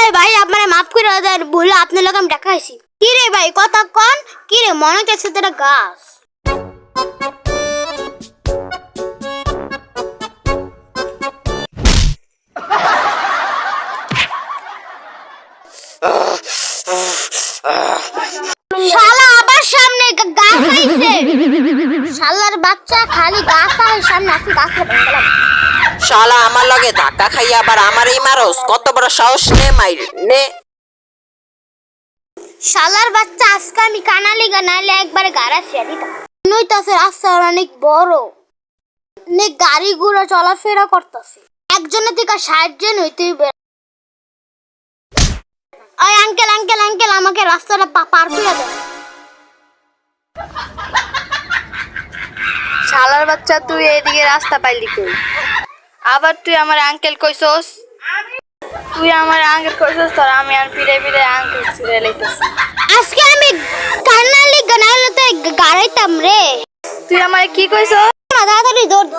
ওই ভাই আপনারে মাফ করে দেন, ভুল আপনার লোক আমি দেখাইছি। কি রে ভাই কথা কন, কি রে মনে হচ্ছে তোরা গাছ। শালা আবার সামনে গাছ আইছে। শালার বাচ্চা খালি গাছ আর সামনে আসি গাছ ভেঙলাম। শালা আমার লগে ধাক্কা খাইয়া আবার আমারই মারস, কত বড় সাহস নে মাইর নে। শালার বাচ্চা আজকে আমি কানালি গানালে একবারে গাড়া ছেড়ে দিতাম। নই তো রাস্তা অনেক বড়, অনেক গাড়ি ঘোড়া চলাফেরা করতেছে, একজনের থেকে 60 জন হইতেই। ওই আঙ্কেল আঙ্কেল আঙ্কেল আমাকে রাস্তাটা পার করে দেন। শালার বাচ্চা তুই এইদিকে রাস্তা পাইলি কই? আবার তুই আমার আঙ্কেল কইছস? তুই আমার আঙ্কেল কইছস তোর আমি আর পিড়ে পিড়ে আঙ্কেল ছিড়ে লইতেছি। আজকে আমি কানালি গানালে তো গাড়াইতাম রে। তুই আমারে কি কইছস? তাড়াতাড়ি দৌড়